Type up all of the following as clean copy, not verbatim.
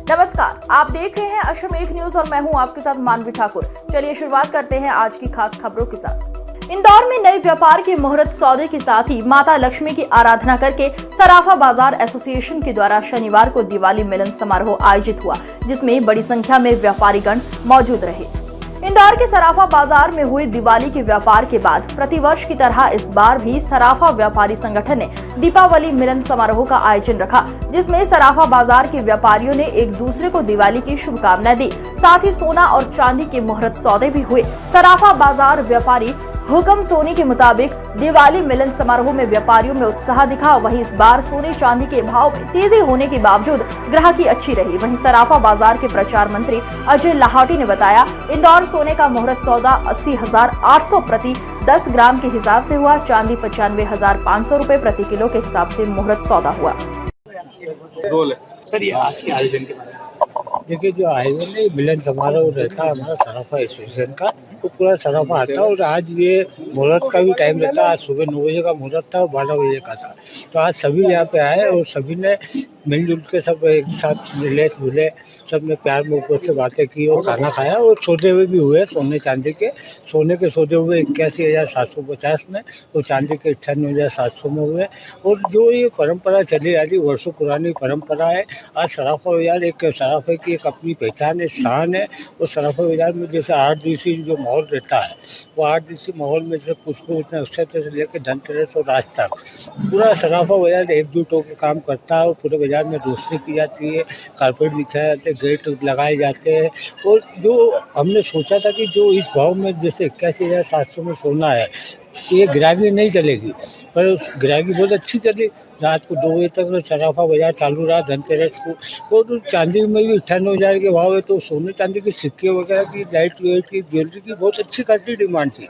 नमस्कार, आप देख रहे हैं अशम एक न्यूज और मैं हूं आपके साथ मानवी ठाकुर। चलिए शुरुआत करते हैं आज की खास खबरों के साथ। इंदौर में नए व्यापार के मुहूर्त सौदे के साथ ही माता लक्ष्मी की आराधना करके सराफा बाजार एसोसिएशन के द्वारा शनिवार को दिवाली मिलन समारोह आयोजित हुआ, जिसमें बड़ी संख्या में व्यापारीगण मौजूद रहे। इंदौर के सराफा बाजार में हुई दिवाली के व्यापार के बाद प्रतिवर्ष की तरह इस बार भी सराफा व्यापारी संगठन ने दीपावली मिलन समारोह का आयोजन रखा, जिसमें सराफा बाजार के व्यापारियों ने एक दूसरे को दिवाली की शुभकामनाएं दी। साथ ही सोना और चांदी के मुहूर्त सौदे भी हुए। सराफा बाजार व्यापारी हुक्म सोनी के मुताबिक दिवाली मिलन समारोह में व्यापारियों में उत्साह दिखा। वहीं इस बार सोने चांदी के भाव में तेजी होने के बावजूद ग्राहकी अच्छी रही। वहीं सराफा बाजार के प्रचार मंत्री अजय लाहौटी ने बताया, इंदौर सोने का मुहूर्त सौदा 80,800 प्रति 10 ग्राम के हिसाब से हुआ। चांदी 95,500 रुपए प्रति किलो के हिसाब से मुहूर्त सौदा हुआ। सर, ये आज के आयोजन के बारे में देखिए, जो आयोजन है मिलन समारोह रहता है हमारा सराफा एसोसिएशन का, वो पूरा सराफा आता है। और आज ये मुहूर्त का भी टाइम रहता है। आज सुबह 9 बजे का मुहूर्त था और 12 बजे का था। तो आज सभी यहाँ पे आए और सभी ने मिलजुल के सब एक साथ मिले जुले, सब ने प्यार मोहब्बत से बातें की और खाना खाया। और सौदे हुए भी हुए सोने चांदी के। सोने के सौदे हुए 81,750 में और चांदी के 98,700 में हुए। और जो ये परंपरा चली आ रही, वर्षों पुरानी परंपरा है। आज सराफा बाजार एक सराफे की एक अपनी पहचान है, शान है। और सराफा बाजार में जैसे 8 दिवसीय जो माहौल रहता है, वो 8 दिवसीय माहौल में जैसे पुष्प नक्षत्र से लेकर धनतेरस और आज तक पूरा सराफा बाजार एकजुट होकर काम करता है। और पूरे बाजार में रोशनी की जाती है, कारपेट बिछाए जाते हैं, गेट लगाए जाते हैं। और जो हमने सोचा था कि जो इस भाव में जैसे 81,700 में सोना है, ये ग्राहकी नहीं चलेगी, पर ग्राहकी बहुत अच्छी चली। रात को 2 बजे तक सराफा बाजार चालू रहा धनतेरस को। और चांदी में भी 98,000 के भाव है। तो सोने चांदी के सिक्के वगैरह की, लाइट वेट की, ज्वेलरी की बहुत अच्छी खासी डिमांड थी।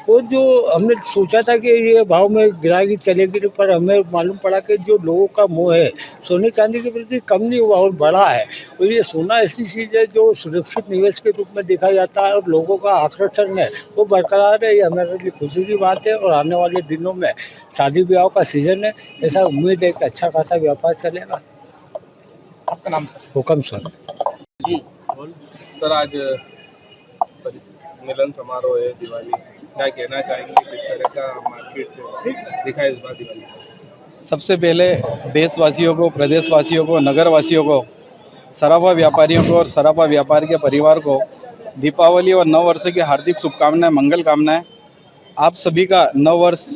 और जो हमने सोचा था कि ये भाव में ग्राहकी चलेगी, पर हमें मालूम पड़ा कि जो लोगों का मोह है सोने चांदी के प्रति कम नहीं हुआ और बढ़ा है। और ये सोना ऐसी चीज़ है जो सुरक्षित निवेश के रूप में देखा जाता है और लोगों का आकर्षण है वो बरकरार है। ये हमारे लिए खुशी की बात है। और आने वाले दिनों में शादी ब्याह का सीजन है, ऐसा उम्मीद है कि अच्छा खासा व्यापार चलेगा। आपका नाम सर? हुक्म सर। सर, आज मिलन समारोह है, दिवाली, क्या कहना चाहेंगे? किस तरह का मार्केट दिखा इस बार दिवाली? सबसे पहले देशवासियों को, प्रदेशवासियों को, नगरवासियों को, सराफा व्यापारियों को और सराफा व्यापार के परिवार को दीपावली और नव वर्ष की हार्दिक शुभकामनाएं, मंगल कामनाएं। आप सभी का नव वर्ष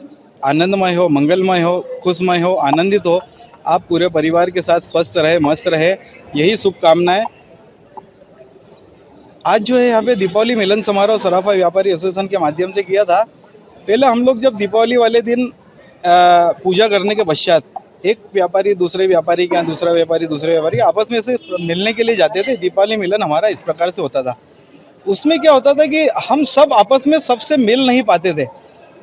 आनंदमय हो, मंगलमय हो, खुशमय हो, आनंदित हो। आप पूरे परिवार के साथ स्वस्थ रहे, मस्त रहे, यही शुभकामनाएं। आज जो है यहाँ पे दीपावली मिलन समारोह सराफा व्यापारी एसोसिएशन के माध्यम से किया था। पहले हम लोग जब दीपावली वाले दिन पूजा करने के पश्चात एक व्यापारी दूसरे व्यापारी के यहाँ, दूसरा व्यापारी दूसरे व्यापारी आपस में से मिलने के लिए जाते थे। दीपावली मिलन हमारा इस प्रकार से होता था। उसमें क्या होता था कि हम सब आपस में सबसे मिल नहीं पाते थे,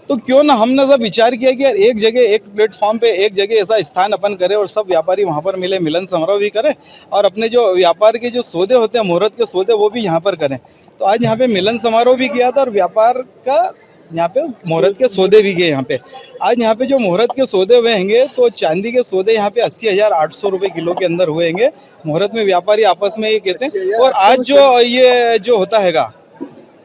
तो क्यों ना हमने सब विचार किया कि यार एक जगह, एक प्लेटफॉर्म पे, एक जगह ऐसा स्थान अपन करें और सब व्यापारी वहाँ पर मिले, मिलन समारोह भी करें और अपने जो व्यापार के जो सौदे होते हैं, मुहूर्त के सौदे, वो भी यहाँ पर करें। तो आज यहाँ पे मिलन समारोह भी किया था और व्यापार का यहाँ पे मुहूर्त के सौदे भी गए। यहाँ पे आज यहाँ पे जो मुहूर्त के सौदे हुए हैंगे, तो चांदी के सौदे यहाँ पे 80,800 रुपये किलो के अंदर हुए हैंगे। मुहूर्त में व्यापारी आपस में ये कहते हैं। और आज जो ये जो होता हैगा,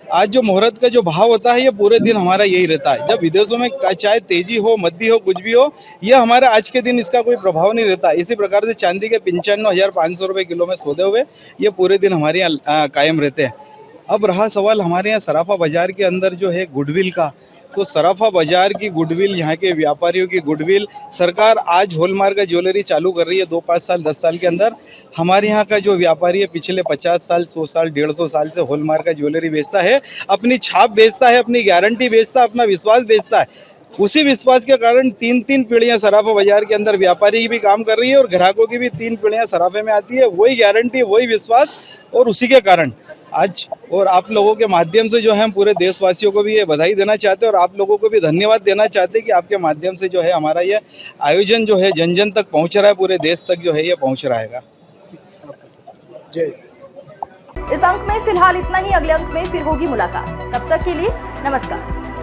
आज जो मुहूर्त का जो भाव होता है, ये पूरे दिन हमारा यही रहता है। जब विदेशों में चाहे तेजी हो, मद्दी हो, कुछ भी हो, ये हमारे आज के दिन इसका कोई प्रभाव नहीं रहता। इसी प्रकार से चांदी के 95,500 रुपये किलो में सौदे हुए, ये पूरे दिन हमारे यहाँ कायम रहते हैं। अब रहा सवाल हमारे यहाँ सराफा बाजार के अंदर जो है गुडविल का, तो सराफा बाजार की गुडविल, यहाँ के व्यापारियों की गुडविल, सरकार आज हॉलमार्क का ज्वेलरी चालू कर रही है। 2, 5 साल, 10 साल के अंदर हमारे यहाँ का जो व्यापारी है पिछले 50 साल, 100 साल, 150 साल से हॉलमार्क का ज्वेलरी बेचता है, अपनी छाप बेचता है, अपनी गारंटी बेचता है, अपना विश्वास बेचता है। उसी विश्वास के कारण 3-3 पीढ़ियाँ सराफा बाजार के अंदर व्यापारी की भी काम कर रही है और ग्राहकों की भी 3 पीढ़ियाँ सराफे में आती है। वही गारंटी, वही विश्वास, और उसी के कारण आज और आप लोगों के माध्यम से जो है हम पूरे देशवासियों को भी ये बधाई देना चाहते हैं और आप लोगों को भी धन्यवाद देना चाहते हैं कि आपके माध्यम से जो है हमारा ये आयोजन जो है जन जन तक पहुंच रहा है, पूरे देश तक जो है ये पहुंच रहा है। जय। इस अंक में फिलहाल इतना ही। अगले अंक में फिर होगी मुलाकात। तब तक के लिए नमस्कार।